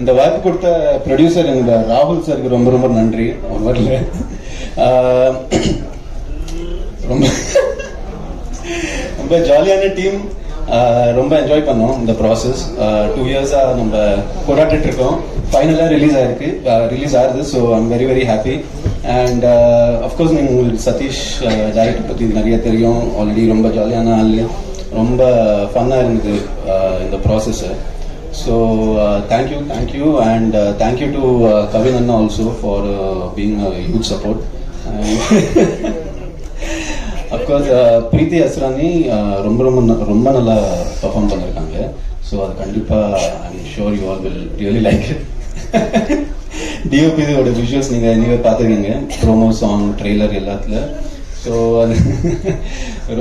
இந்த வாய்ப்பு கொடுத்த ப்ரொடியூசர் எங்க ராகுல் சாருக்கு ரொம்ப ரொம்ப நன்றி. ஒரு வரல ரொம்ப ரொம்ப ஜாலியான டீம். ரொம்ப என்ஜாய் பண்ணோம் இந்த ப்ராசஸ். 2 இயர்ஸாக நம்ம கொண்டாடிட்டு இருக்கோம். ஃபைனலாக ரிலீஸ் ஆகுது. So I'm very very happy. And of course நீங்கள் உங்களுக்கு சதீஷ் டைரக்டர் பற்றி நிறைய தெரியும். ஆல்ரெடி ரொம்ப ஜாலியான ஆள், ரொம்ப ஃபன்னாக இருந்தது இந்த process. So thank you and thank you to Kavin அண்ணா also for being huge support. Of course Preethi Asrani ரொம்ப ரொம்ப ரொம்ப நல்லா பர்ஃபார்ம் பண்ணியிருக்காங்க. ஸோ அது கண்டிப்பாக I'm sure you all will really like it. டிஓபியோட விஷுவல்ஸ் நீங்கள் பார்த்துருக்கீங்க, ப்ரோமோ சாங் ட்ரெய்லர் எல்லாத்துல. ஸோ அது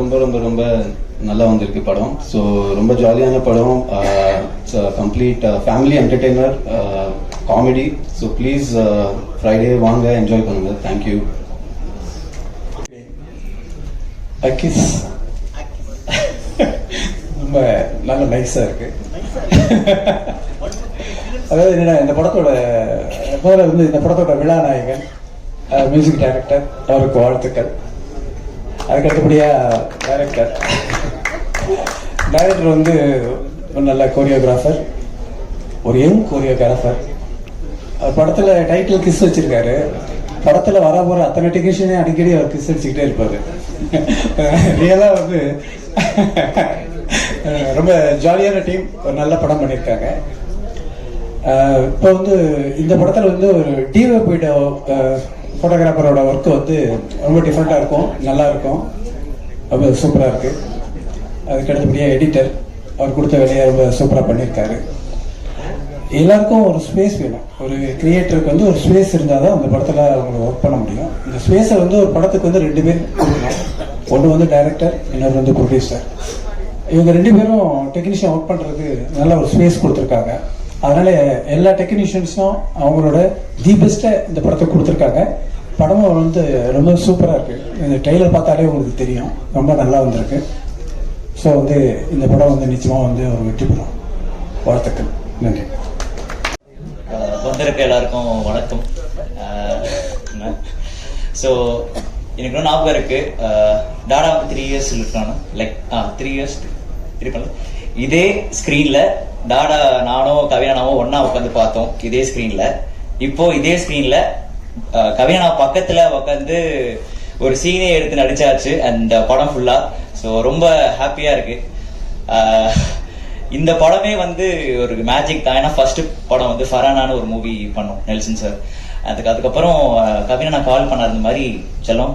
ரொம்ப ரொம்ப ரொம்ப நல்லா வந்திருக்கு படம். ஸோ ரொம்ப ஜாலியான படம். Complete family entertainer, comedy. So please Friday வாங்க, என்ஜாய் பண்ணுங்க. தேங்க்யூ. அக்கிஸ் ரொம்ப நல்ல நைஸாக இருக்கு. அதாவது என்னன்னா, இந்த படத்தோட முதல்ல வந்து இந்த படத்தோட விழாநாயகன் மியூசிக் டைரக்டர், அவருக்கு வாழ்த்துக்கள். அதுக்கு அடுத்தபடியாக டைரக்டர் வந்து ஒரு நல்ல கோரியோகிராஃபர், ஒரு யங் கோரியோகிராஃபர். படத்தில் டைட்டில் கிஸ் வச்சிருக்காரு. படத்தில் வர போகிற அத்தனை டெக்னீஷியனே அடிக்கடி அவர் கிஸ் அடிச்சுக்கிட்டே இருப்பார். ரியலாக வந்து ரொம்ப ஜாலியான டீம், ஒரு நல்ல படம் பண்ணியிருக்காங்க. இப்போ வந்து இந்த படத்தில் வந்து ஒரு டிஓபியோட ஃபோட்டோகிராஃபரோட ஒர்க்கு வந்து ரொம்ப டிஃப்ரெண்ட்டாக இருக்கும், நல்லா இருக்கும், ரொம்ப சூப்பராக இருக்குது. அதுக்கு அடுத்தபடியாக எடிட்டர், அவர் கொடுத்த வேலையை ரொம்ப சூப்பராக பண்ணியிருக்காரு. எல்லாருக்கும் ஒரு ஸ்பேஸ் வேணும். ஒரு கிரியேட்டருக்கு வந்து ஒரு ஸ்பேஸ் இருந்தால் தான் அந்த படத்தில் அவங்க ஒர்க் பண்ண முடியும். இந்த ஸ்பேஸை வந்து ஒரு படத்துக்கு வந்து 2 பேர் கொடுக்கணும். ஒன்று வந்து டைரக்டர், இன்னொரு வந்து ப்ரொடியூசர். இவங்க 2 பேரும் டெக்னீஷியன் ஒர்க் பண்ணுறதுக்கு நல்ல ஒரு ஸ்பேஸ் கொடுத்துருக்காங்க. அதனால எல்லா டெக்னீஷியன்ஸும் அவங்களோட தி பெஸ்ட்டை இந்த படத்தை கொடுத்துருக்காங்க. படமும் வந்து ரொம்ப சூப்பராக இருக்குது. இந்த ட்ரெய்லர் பார்த்தாலே உங்களுக்கு தெரியும், ரொம்ப நல்லா வந்திருக்கு. ஸோ வந்து இந்த படம் வந்து நிச்சயமாக வந்து ஒரு வெற்றி பெறும். வாழ்த்துக்கள். நன்றி. வந்திருக்க எல்லாருக்கும் வணக்கம். ஸோ எனக்கு இன்னும் ஞாபகம் இருக்கு, டாடா வந்து 3 இயர்ஸ் இருக்கான, லைக் 3 இயர்ஸ் இருக்கலாம். இதே ஸ்க்ரீன்ல டாடா நானும் கவினாவும் ஒன்னா உட்காந்து பார்த்தோம் இதே ஸ்க்ரீன்ல. இப்போ இதே ஸ்க்ரீன்ல கவினா பக்கத்துல உட்காந்து ஒரு சீனே எடுத்து நடிச்சாச்சு அந்த படம் ஃபுல்லா. ஸோ ரொம்ப ஹாப்பியா இருக்கு. இந்த படமே வந்து ஒரு மேஜிக் தான். ஏன்னா ஃபர்ஸ்ட் படம் வந்து ஃபரானான்னு ஒரு மூவி பண்ணோம் நெல்சன் சார். அதுக்கப்புறம் கவினா நான் கால் பண்ண இந்த மாதிரி செல்லம்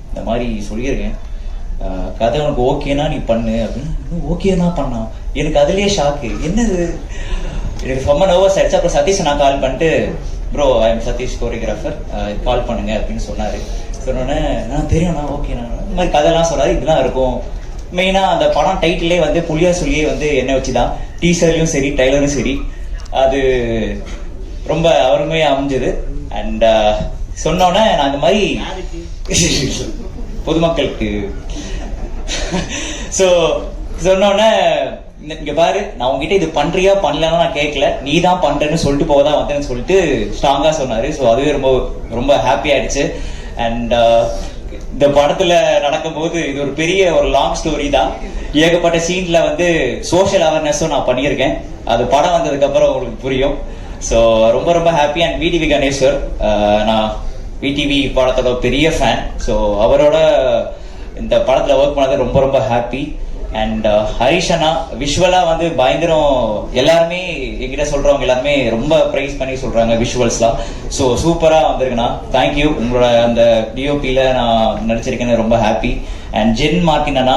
இந்த மாதிரி சொல்லியிருக்கேன், கதை உனக்கு ஓகேனா நீ பண்ணு அப்படின்னு. ஓகேனா பண்ணா எனக்கு அதுலயே ஷாக்கு, என்னது எனக்கு ரொம்ப நர்வஸ் ஆயிடுச்சு. அப்புறம் சதீஷ் நான் கால் பண்ணிட்டு, bro I am Satish choreographer, call பண்ணுங்க அப்படின்னு சொன்னாரு. சொன்னோன்னே நான் தெரியும்ண்ணா ஓகேண்ணா இந்த மாதிரி கதைலாம் சொன்னாரு. இதெல்லாம் இருக்கும். மெயினா அந்த படம் டைட்டிலே வந்து புளியா சொல்லியே வந்து என்ன வச்சுதான், டீசர்லயும் சரி ட்ரைலரும் சரி, அது ரொம்ப அருமையா அமைஞ்சது. அண்ட் சொன்னோன்னே நான் இந்த மாதிரி பொதுமக்களுக்கு ஸோ சொன்னோன்னே, இங்க பாரு நான் உங்ககிட்ட இது பண்றியா பண்ணலன்னா நான் கேட்கல, நீ தான் பண்றேன்னு சொல்லிட்டு போகதான் வந்தேன்னு சொல்லிட்டு ஸ்ட்ராங்கா சொன்னாரு. ஸோ அதுவே ரொம்ப ரொம்ப ஹாப்பி ஆயிடுச்சு. அண்ட் இந்த படத்துல நடக்கும்போது இது ஒரு பெரிய ஒரு லாங் ஸ்டோரி தான். ஏகப்பட்ட சீன்ல வந்து சோஷியல் அவேர்னஸும் நான் பண்ணியிருக்கேன். அது படம் வந்ததுக்கு அப்புறம் உங்களுக்கு புரியும். ஸோ ரொம்ப ரொம்ப ஹாப்பி. அண்ட் விடிவி கணேஸ்வர், நான் விடிவி படத்தோட பெரிய ஃபேன். ஸோ அவரோட இந்த படத்துல ஒர்க் பண்ணது ரொம்ப ரொம்ப ஹாப்பி. அண்ட் ஹரிஷ் அண்ணா விஷுவலா வந்து பயங்கரம். எல்லாருமே என்கிட்ட சொல்றவங்க எல்லாருமே ரொம்ப பிரைஸ் பண்ணி சொல்றாங்க விஷுவல்ஸ்லாம். ஸோ சூப்பரா வந்திருக்குண்ணா, தேங்க்யூ. உங்களோட அந்த டிஓபியில நான் நடிச்சிருக்கேன்னு ரொம்ப ஹாப்பி. அண்ட் ஜென் மார்டின் அண்ணா,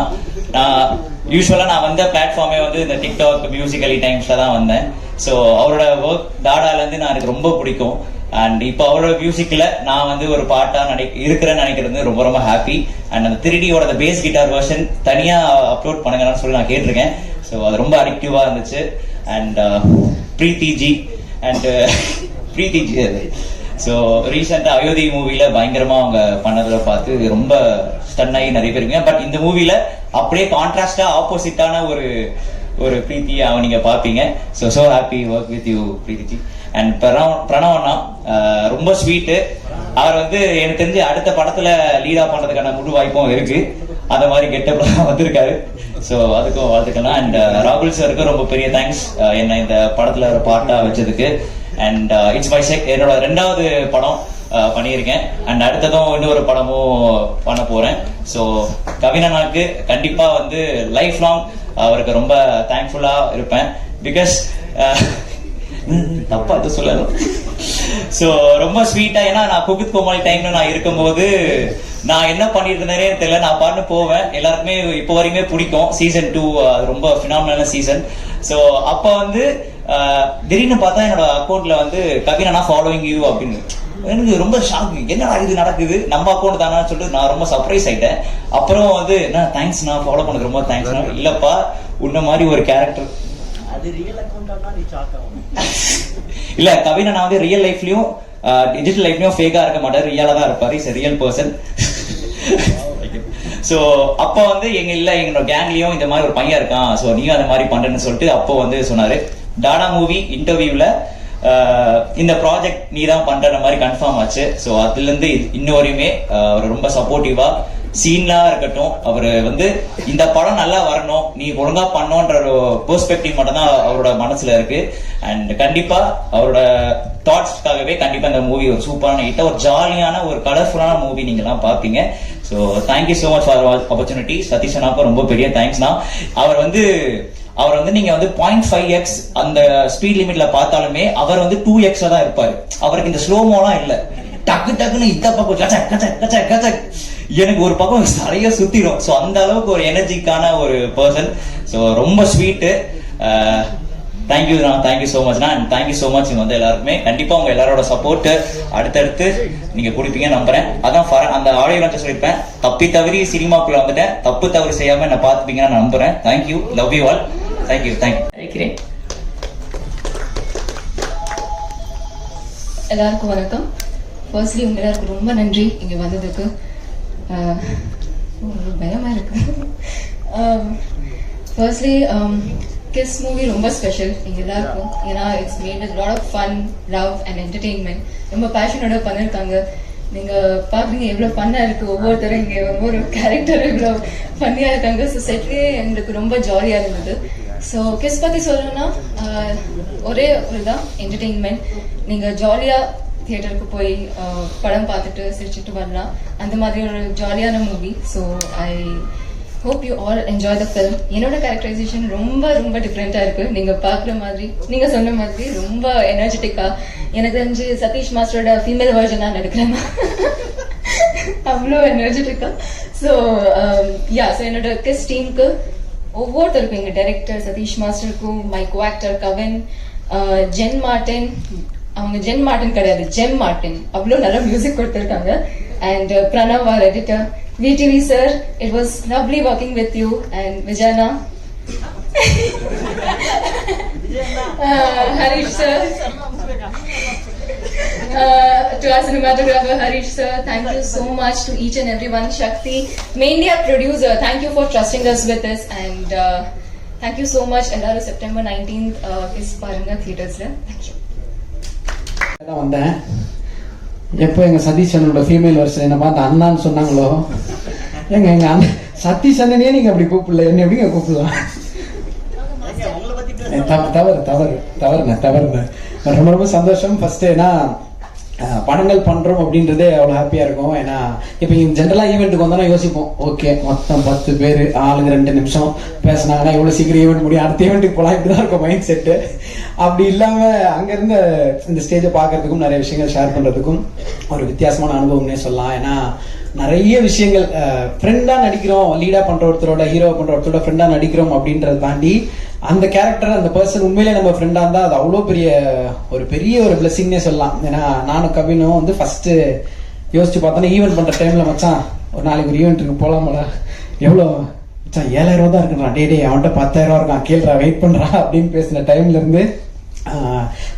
நான் யூஸ்வலா நான் வந்த பிளாட்ஃபார்மே வந்து இந்த டிக்டாக் மியூசிக்கலி டைம்ஸ்ல தான் வந்தேன். ஸோ அவரோட ஒர்க் டாடால இருந்து நான் எனக்கு ரொம்ப பிடிக்கும். அண்ட் இப்போ அவரோட மியூசிக்ல நான் வந்து ஒரு பாட்டா இருக்கிறேன்னு நினைக்கிறது ரொம்ப ரொம்ப ஹாப்பி. அண்ட் அந்த 3Dயோட பேஸ் கிட்டார் வெர்ஷன் தனியா அப்லோட் பண்ணுங்கன்னு சொல்லி நான் கேட்டிருக்கேன். ஸோ அது ரொம்ப அடிக்டிவா இருந்துச்சு. அண்ட் பிரீத்தி ஸோ ரீசெண்டா அயோத்தி மூவில பயங்கரமா அவங்க பண்ணதுல பார்த்து ரொம்ப ஸ்டன் ஆகி நிறைய பேருங்க. பட் இந்த மூவில அப்படியே கான்ட்ராஸ்டா ஆப்போசிட்டான ஒரு ஒரு பிரீத்தி அவன் நீங்க பாப்பீங்க. So happy work with you Preethi. And பிரணவண்ணா ரொம்ப ஸ்வீட்டு. அவர் வந்து எனக்கு தெரிஞ்சு அடுத்த படத்துல லீடா பண்றதுக்கான முழு வாய்ப்பும் இருக்கு. அந்த மாதிரி கெட்டப்ல வந்திருக்காரு. ஸோ அதுக்கும் வாழ்த்துக்கலாம். அண்ட் ராகுல் சாருக்கு ரொம்ப பெரிய தேங்க்ஸ் என்ன இந்த படத்துல ஒரு பார்ட்டா வச்சதுக்கு. அண்ட் இட்ஸ் மை என்னோட 2வது படம் பண்ணியிருக்கேன். அண்ட் அடுத்ததும் இன்னொரு படமும் பண்ண போறேன். ஸோ கவினனாக்கு கண்டிப்பா வந்து லைஃப் லாங் அவருக்கு ரொம்ப தேங்க்ஃபுல்லா இருப்பேன். பிகாஸ் தப்பா அது சொல்லணும். ஸோ ரொம்ப ஸ்வீட்டா, ஏன்னா நான் குக் வித் கோமாளி டைம்ல நான் இருக்கும்போது நான் என்ன பண்ணிட்டு இருந்தேனே தெரியல. நான் பாட்டு போவேன், எல்லாருக்குமே இப்போ வரைக்குமே பிடிக்கும். சீசன் 2 ரொம்ப ஃபினாமினலான சீசன். ஸோ அப்ப வந்து திடீர்னு பார்த்தா என்னோட அக்கௌண்ட்ல வந்து கவினா ஃபாலோவிங் யூ அப்படின்னு. எனக்கு ரொம்ப ஷாக், என்னடா இது நடக்குது, நம்ம அக்கௌண்ட் தானான்னு சொல்லிட்டு நான் ரொம்ப சர்ப்ரைஸ் ஆயிட்டேன். அப்புறம் வந்து என்ன தேங்க்ஸ், நான் ஃபாலோ பண்ணது ரொம்ப தேங்க்ஸ். இல்லப்பா உன்ன மாதிரி ஒரு கேரக்டர் இல்ல கவினா, நான் வந்து ரியல் லைஃப்லயும் டிஜிட்டல் லைஃப்லயும் ஃபேக்கா இருக்க மாட்டாரு, ரியலா தான் இருப்பாரு. Is real person. சோ அப்ப வந்து எங்களோட கேங்லயும் இந்த மாதிரி ஒரு பையன் இருக்கான், சோ நீயும் அந்த மாதிரி பண்றேன்னு சொல்லிட்டு அப்போ வந்து சொன்னாரு. டாடா மூவி இன்டர்வியூல இந்த ப்ராஜெக்ட் நீ தான் பண்ற மாதிரி கன்ஃபார்ம் ஆச்சு. ஸோ அதுல இருந்து இன்ன வரையுமே அவர் ரொம்ப சப்போர்ட்டிவா, சீனா இருக்கட்டும், அவரு வந்து இந்த படம் நல்லா வரணும், நீ ஒழுங்கா பண்ணோன்ற ஒரு பெர்ஸ்பெக்டிவ் மட்டும் தான் அவரோட மனசுல இருக்கு. அண்ட் கண்டிப்பா அவரோட தாட்ஸ்க்காகவே கண்டிப்பா இந்த மூவி ஒரு சூப்பரான ஹிட், ஒரு ஜாலியான ஒரு கலர்ஃபுல்லான மூவி நீங்க எல்லாம் பாப்பீங்க. So thank you so much for opportunity. Sathish அண்ணாக்கு ரொம்ப பெரிய தேங்க்ஸ்னா. அவர் வந்து நீங்க வந்து 0.5x அந்த ஸ்பீட் லிமிட்ல பார்த்தாலுமே அவர் வந்து 2x தான் இருப்பாரு. அவருக்கு இந்த ஸ்லோமோலாம் இல்ல, டக்கு டக்குன்னு இந்த பக்கம் கச்ச கச்ச கச்ச கச்ச எனக்கு ஒரு பக்கம் நிறைய சுத்திரும். ஸோ அந்த அளவுக்கு ஒரு எனர்ஜிக்கான ஒரு பர்சன். ஸோ ரொம்ப ஸ்வீட்டு. தேங்க்யூ சோ மச்னா. அண்ட் தேங்க்யூ சோ மச் வந்து எல்லாருக்குமே. கண்டிப்பா உங்க எல்லாரோட சப்போர்ட் அடுத்தடுத்து நீங்க கொடுப்பீங்க நம்புறேன். அதான் அந்த ஆடியோ லான்ச் சொல்லியிருப்பேன், தப்பி தவறி சினிமாக்குள்ள வந்துட்டேன், தப்பு தவறு செய்யாம என்ன பாத்துப்பீங்கன்னு நான் நம்புறேன். Thank you, love you all. Thank you இருக்கிறேன். எல்லாருக்கும் வணக்கம். ஃபர்ஸ்ட்லி உங்க எல்லாருக்கும் ரொம்ப நன்றி இங்க வந்ததுக்கு. பயமா இருக்கு. ஃபர்ஸ்ட்லி கிஸ் மூவி ரொம்ப ஸ்பெஷல் எங்க எல்லாருக்கும். ஏன்னா it's made with lot of fun, love and entertainment. ரொம்ப பேஷனோட பண்ணிருக்காங்க. நீங்க பாக்குறீங்க எவ்வளவு ஃபன்னா இருக்கு. ஒவ்வொருத்தரும் இங்க ஒவ்வொரு கேரக்டர் இவ்வளவு ஃபன்னியா இருக்காங்க. ஸோ செட்லயே எங்களுக்கு ரொம்ப ஜாலியா இருந்தது. ஸோ கிஸ் பத்தி சொல்லணும்னா ஒரே ஒரு தான் என்டர்டெயின்மெண்ட். நீங்க ஜாலியா தியேட்டருக்கு போய் படம் பார்த்துட்டு சிரிச்சுட்டு வரலாம். அந்த மாதிரி ஒரு ஜாலியான movie. So I hope you all enjoy the film. என்னோட கேரக்டரைசேஷன் ரொம்ப ரொம்ப டிஃப்ரெண்டா இருக்கு. நீங்க பாக்குற மாதிரி, நீங்க சொன்ன மாதிரி ரொம்ப எனர்ஜெட்டிக்கா. எனக்கு தெரிஞ்சு சதீஷ் மாஸ்டரோட ஃபீமேல் வெர்ஷனா நடிக்கிறேன். அவ்வளோ எனர்ஜெட்டிக்கா. ஸோ என்னோட கிஸ் டீமுக்கு ஒவ்வொருத்தருக்கும், எங்க டைரக்டர் சதீஷ் மாஸ்டருக்கும், my co actor Kavin, Jen Martin, அவங்க ஜென் மார்டின் கிடையாது ஜெம் மார்டின், அவ்வளோ நல்லா மியூசிக் கொடுத்துருக்காங்க. And Pranav our editor, VTV sir, it was lovely working with you. And விஜயனா, Harish sir, to our cinematographer Harish sir, thank you so much to each and everyone. Shakti, mainly our producer, thank you for trusting us with this. And thank you so much. Ellaru September 19th is Paranga Theatres la. Thank you. நான் வந்தேன் எப்போ எங்க சதீஷ் அண்ணனோட female version என்ன பார்த்து அண்ணான்னு சொன்னாங்களோ, எங்க அண்ணன் சதீஷ் அண்ணனே நீங்க அப்படி கூப்பிடல, என்ன எப்படிங்க கூப்பிடலாம்? தவறுங்க. ரொம்ப ரொம்ப சந்தோஷம். ஃபர்ஸ்ட் ஏன்னா படங்கள் பண்றோம் அப்படின்றதே அவ்வளோ ஹாப்பியா இருக்கும். ஏன்னா இப்போ ஜென்ரலா ஈவெண்ட்டுக்கு வந்தோம்னா யோசிப்போம், ஓகே மொத்தம் 10 பேர் ஆளுங்க 2 நிமிஷம் பேசினாங்கன்னா எவ்வளவு சீக்கிரம் ஈவெண்ட் முடியும், அடுத்த ஈவெண்ட்டுக்கு போலாம், இப்படிதான் இருக்கும் மைண்ட் செட்டு. அப்படி இல்லாம அங்கிருந்து இந்த ஸ்டேஜை பார்க்கறதுக்கும் நிறைய விஷயங்கள் ஷேர் பண்றதுக்கும் ஒரு வித்தியாசமான அனுபவம்னே சொல்லலாம். ஏன்னா நிறைய விஷயங்கள் ஃப்ரெண்டா நடிக்கிறோம், லீடா பண்ற ஒருத்தரோட, ஹீரோ பண்ற ஒருத்தரோட ஃப்ரெண்டா நடிக்கிறோம் அப்படின்றத தாண்டி அந்த கேரக்டர், அந்த பர்சன் உண்மையிலே நம்ம ஃப்ரெண்டா இருந்தா அது அவ்வளோ பெரிய ஒரு பிளெஸிங்னே சொல்லலாம். ஏன்னா நானும் கவினும் வந்து ஃபர்ஸ்ட் யோசிச்சு பார்த்தோன்னா ஈவெண்ட் பண்ற டைம்ல மச்சான் ஒரு நாளைக்கு ஒரு ஈவெண்ட்டுக்கு போலாமாடா, எவ்வளோ மச்சான் 7000 ரூபா தான் இருக்குறான், டே அவன்கிட்ட 10,000 இருக்கான், கேள்றா வெயிட் பண்றா அப்படின்னு பேசின டைம்ல இருந்து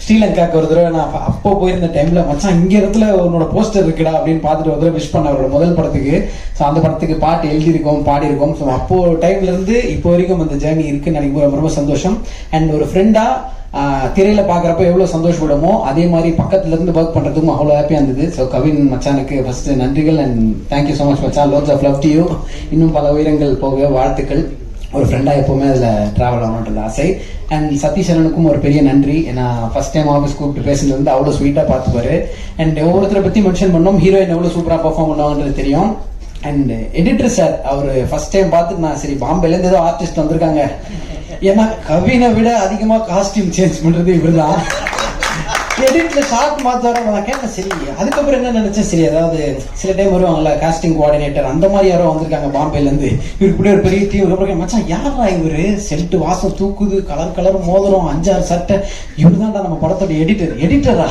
ஸ்ரீலங்காவுக்கு ஒரு தடவை நான் அப்போ போயிருந்த டைம்ல மச்சான் இங்க இடத்துல உன்னோட போஸ்டர் இருக்குடா அப்படின்னு பார்த்துட்டு ஒரு தடவை விஷ் பண்ண அவரோட முதல் படத்துக்கு. ஸோ அந்த படத்துக்கு பாட்டு எழுதியிருக்கோம், பாடியிருக்கோம். ஸோ அப்போ டைம்ல இருந்து இப்போ வரைக்கும் அந்த ஜேர்னி இருக்குன்னு நினைக்கும் ரொம்ப ரொம்ப சந்தோஷம். அண்ட் ஒரு ஃப்ரெண்டா திரையில பாக்குறப்ப எவ்வளவு சந்தோஷப்படுமோ அதே மாதிரி பக்கத்துல இருந்து ஒர்க் பண்றதுக்கும் அவ்வளவு ஹாப்பியா இருந்தது. ஸோ கவின் மச்சானுக்கு ஃபர்ஸ்ட் நன்றிகள் அண்ட் தேங்க்யூ ஸோ மச் மச்சான். Lots of love to you. இன்னும் பல உயரங்கள் போக வாழ்த்துக்கள். ஒரு ஃப்ரெண்டா எப்பவுமே அதுல டிராவல் ஆகணுன்றது ஆசை. அண்ட் சதீஷனுக்கும் ஒரு பெரிய நன்றி. ஏன்னா ஃபர்ஸ்ட் டைம் ஆஃபீஸ் கூப்பிட்டு பேசுனது வந்து அவ்வளவு ஸ்வீட்டா பார்த்துப்பாரு. அண்ட் ஒவ்வொருத்தரை பத்தி மென்ஷன் பண்ணோம். ஹீரோயின் எவ்வளவு சூப்பரா பெர்ஃபார்ம் பண்ணுவாங்கன்றது தெரியும். அண்ட் எடிட்டர் சார் அவர் ஃபர்ஸ்ட் டைம் பார்த்துட்டு நான் சரி பாம்பேல இருந்து ஏதோ ஆர்டிஸ்ட் வந்திருக்காங்க, ஏன்னா கவினை விட அதிகமா காஸ்டியூம் சேஞ்ச் பண்றது இவருதான். எடிட்ல ஷார்ட் மாத்தார நான் கேட்டேன். சரி அதுக்கப்புறம் என்ன நினைச்சேன், சரி அதாவது சில டைம் வருவாங்கல்ல காஸ்டிங் கோஆர்டினேட்டர் அந்த மாதிரி யாரோ வந்திருக்காங்க பாம்பேல இருந்து, இவருக்கு கூட ஒரு பெரிய டீம். அப்புறம் மச்சான் யாரா இவரு, செல்ட்டு வாசம் தூக்குது, கலர் மோதிரம், 5-6 சட்டை, இவரு தான்டா நம்ம படத்தோட எடிட்டரா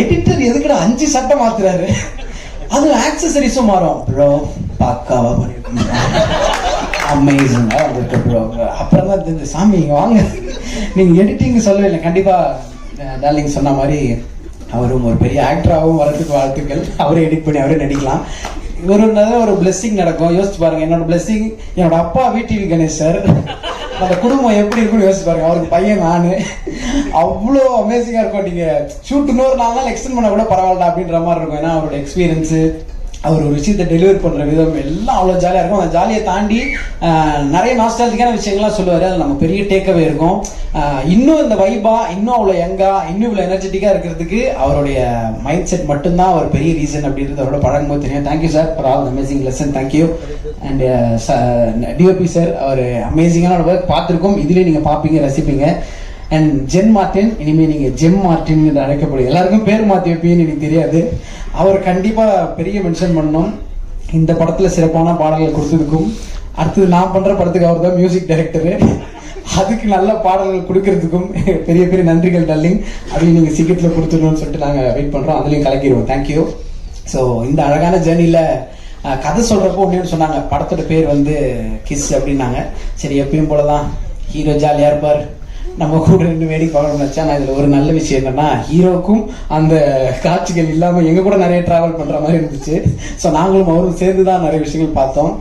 எடிட்டர் எதுக்குடா 5 சட்டை மாத்துறாரு, அது ஆக்சசரிஸும் மாறும் ப்ரோ, பக்காவா பண்ணிருக்கோம், அமேசிங்கா வந்துருக்கு ப்ரோ. அப்புறம் தான் தெரிஞ்சு சாமி இங்க வாங்க, நீங்க எடிட்டிங் சொல்லவே இல்லை. கண்டிப்பா டார்லிங் சொன்ன மாதிரி அவரும் ஒரு பெரிய ஆக்டராகவும் வரதுக்கு வாழ்த்துக்கள். அவரே எடிட் பண்ணி அவரே நடிக்கலாம். ஒரு பிளெஸிங் நடக்கும். யோசிச்சு பாருங்க, என்னோட பிளெஸிங் என்னோட அப்பா VTV கணேஷ் சார், அந்த குடும்பம் எப்படி இருக்குன்னு யோசிச்சு பாருங்க. அவருக்கு பையன் நானு, அவ்வளோ அமேசிங்கா இருக்கும். நீங்க ஷூட் இன்னொரு 4 நாள் எக்ஸ்டெண்ட் பண்ண கூட பரவாயில்ல அப்படின்ற மாதிரி இருக்கும். ஏன்னா அவரோட எக்ஸ்பீரியன்ஸு, அவர் ஒரு விஷயத்தை டெலிவரி பண்ற விதம் எல்லாம் அவ்வளவு ஜாலியா இருக்கும். அந்த ஜாலியை தாண்டி நிறைய நாஸ்டாலஜிக்கான விஷயங்கள்லாம் சொல்லுவாரு. அது நம்ம பெரிய டேக்அவே இருக்கும். இன்னும் இந்த வைபா, இன்னும் அவ்வளவு யங்கா, இன்னும் இவ்வளவு எனர்ஜெட்டிக்கா இருக்கிறதுக்கு அவருடைய மைண்ட் செட் மட்டும்தான் ஒரு பெரிய ரீசன் அப்படின்றது அவரோட பழகும்போது தெரியும். Thank you sir for all amazing lesson. Thank you. And DOP sir, அவர் அமேசிங்கான ஒர்க் பார்த்துருக்கோம், இதுலயே நீங்க பாப்பீங்க, ரசிப்பீங்க. அண்ட் ஜென் மார்டின், இனிமே நீங்க ஜெம் மார்டின் என்று அழைக்கப்படும். எல்லாருக்கும் பேர் மாத்தி வைப்பீங்கன்னு எனக்கு தெரியாது. அவர் கண்டிப்பா பெரிய மென்ஷன் பண்ணணும். இந்த படத்துல சிறப்பான பாடல்கள் கொடுத்ததுக்கும், அடுத்தது நான் பண்ற படத்துக்கு அவர் தான் மியூசிக் டைரக்டரு, அதுக்கு நல்ல பாடல்கள் கொடுக்கறதுக்கும் பெரிய பெரிய நன்றிகள் டார்லிங். அதையும் நீங்க சீக்கிரத்துல கொடுத்துடணும்னு சொல்லிட்டு நாங்க வெயிட் பண்றோம், அதுலயும் கலக்கிடுவோம். தேங்க்யூ. ஸோ இந்த அழகான ஜேர்னில கதை சொல்றப்போ ஒன்னு சொன்னாங்க, படத்தோட பேர் வந்து கிஸ் அப்படின்னாங்க. சரி எப்பயும் போலதான் ஹீரோ ஜாலியா இருப்பார், நம்ம கூட 2 வேடிக்கை பார்க்கணும்னு வச்சா. நான் இதுல ஒரு நல்ல விஷயம் என்னன்னா, ஹீரோக்கும் அந்த காட்சிகள் இல்லாம எங்க கூட நிறைய டிராவல் பண்ற மாதிரி இருந்துச்சு. ஸோ நாங்களும் அவரும் சேர்ந்துதான் நிறைய விஷயங்கள் பார்த்தோம்.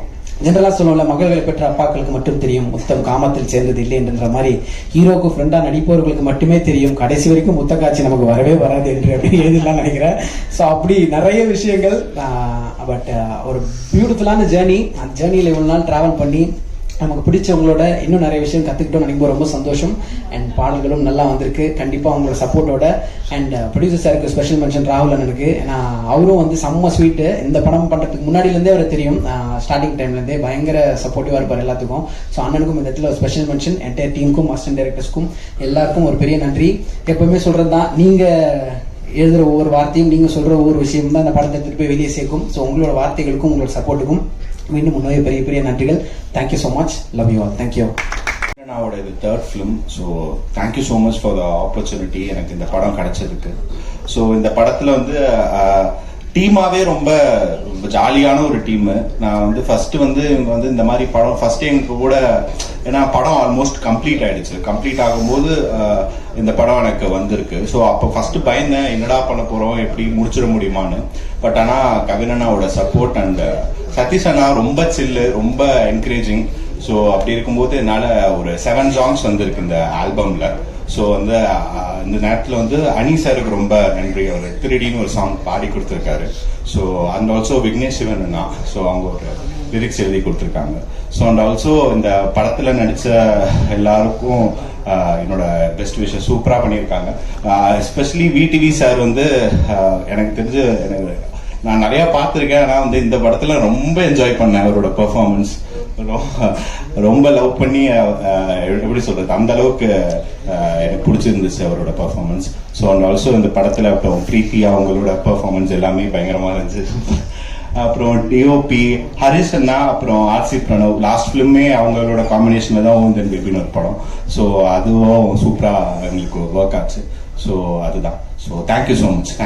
ஜென்ரலா சொல்லுவோம்ல, மகள்களை பெற்ற அப்பாக்களுக்கு மட்டும் தெரியும் முத்தம் காமத்தில் சேர்ந்தது இல்லை என்ற மாதிரி, ஹீரோக்கு ஃப்ரெண்டா நடிப்பவர்களுக்கு மட்டுமே தெரியும் கடைசி வரைக்கும் முத்த காட்சி நமக்கு வரவே வராது என்று அப்படின்னு எழுதிடலாம் நினைக்கிறேன். ஸோ அப்படி நிறைய விஷயங்கள். பட் ஒரு பியூட்டிஃபுல்லான ஜேர்னி. அந்த ஜேர்னியில இவ்வளவு நாள் டிராவல் பண்ணி நமக்கு பிடிச்சவங்களோட இன்னும் நிறைய விஷயம் கத்துக்கிட்டோம் நினைக்கும், ரொம்ப சந்தோஷம். அண்ட் பாடல்களும் நல்லா வந்திருக்கு. கண்டிப்பா அவங்களோட சப்போர்ட்டோட. அண்ட் ப்ரொடியூசர் சாருக்கு ஸ்பெஷல் மென்ஷன் ராகுல் அண்ணனுக்கு. ஏன்னா அவரும் வந்து செம்ம ஸ்வீட்டு. இந்த படம் பண்றதுக்கு முன்னாடில இருந்தே அவர் தெரியும், ஸ்டார்டிங் டைம்ல இருந்தே பயங்கர சப்போர்ட்டிவா இருப்பார் எல்லாத்துக்கும். ஸோ அண்ணனுக்கும் இந்த இடத்துல ஸ்பெஷல் மென்ஷன். என்டையர் டீமுக்கும், அசிஸ்டன்ட் டைரக்டர்ஸ்க்கும் எல்லாருக்கும் ஒரு பெரிய நன்றி. எப்பவுமே சொல்றதுதான், நீங்க எழுதுற ஒவ்வொரு வார்த்தையும், நீங்க சொல்ற ஒவ்வொரு விஷயம் தான் இந்த படத்தை எடுத்துட்டு போய் வெளியே சேர்க்கும். ஸோ உங்களோட வார்த்தைகளுக்கும் உங்களோட சப்போர்ட்டுக்கும் மீண்டும் முன்னே பெரிய பெரிய நன்றிகள். Thank you so much. Love you all. Thank you. என்னோட இது 3rd film. So thank you so much for the opportunity எனக்கு இந்த படம் கிடைச்சதுக்கு. ஸோ இந்த படத்துல வந்து டீமாவே ரொம்ப ஜாலியான ஒரு டீம். நான் வந்து ஃபர்ஸ்ட் வந்து இவங்க வந்து இந்த மாதிரி படம் ஃபர்ஸ்ட் எனக்கு கூட, ஏன்னா படம் ஆல்மோஸ்ட் கம்ப்ளீட் ஆயிடுச்சு. கம்ப்ளீட் ஆகும்போது இந்த படம் எனக்கு வந்திருக்கு. ஸோ அப்போ ஃபர்ஸ்ட் பயந்தேன், என்னடா பண்ண போறோம், எப்படி முடிச்சிட முடியுமான்னு. பட் ஆனா கவின் அண்ணாவோட சப்போர்ட் அண்ட் சதீஷ் அண்ணா ரொம்ப சில்லு, ரொம்ப என்கரேஜிங். ஸோ அப்படி இருக்கும்போது என்னால ஒரு 7 சாங்ஸ் வந்திருக்கு இந்த ஆல்பம்ல. ஸோ வந்து இந்த நேரத்தில் வந்து அனி சாருக்கு ரொம்ப நன்றி. அவர் 3Dன்னு ஒரு சாங் பாடி கொடுத்துருக்காரு. So and also Vignesh Sivan Anna, so அவங்க ஒரு லிரிக்ஸ் எழுதி கொடுத்துருக்காங்க. ஸோ அண்ட் ஆல்சோ இந்த படத்தில் நடித்த எல்லாருக்கும் என்னோட பெஸ்ட் விஷயம், சூப்பராக பண்ணியிருக்காங்க. எஸ்பெஷலி VTV சார் வந்து எனக்கு தெரிஞ்சு நான் நிறைய பார்த்துருக்கேன். ஆனால் வந்து இந்த படத்துல ரொம்ப என்ஜாய் பண்ணேன். அவரோட பெர்ஃபார்மன்ஸ் ரொம்ப லவ் பண்ணி, எப்படி சொல்றது, அந்த அளவுக்கு எனக்கு பிடிச்சிருந்துச்சு அவரோட பெர்ஃபார்மன்ஸ். ஸோ அண்ட் ஆல்சோ இந்த படத்துல அப்புறம் பிரீத்தி அவங்களோட பெர்ஃபார்மன்ஸ் எல்லாமே பயங்கரமா இருந்துச்சு. அப்புறம் DOP ஹரிஷ் அண்ணா, அப்புறம் RC பிரணவ், லாஸ்ட் ஃபிலிமே அவங்களோட காம்பினேஷன்ல தான் ஓம் தென் பேபின்னு ஒரு படம். ஸோ அதுவும் சூப்பரா எங்களுக்கு ஒர்க் ஆச்சு. ஸோ அதுதான். So thank you so much.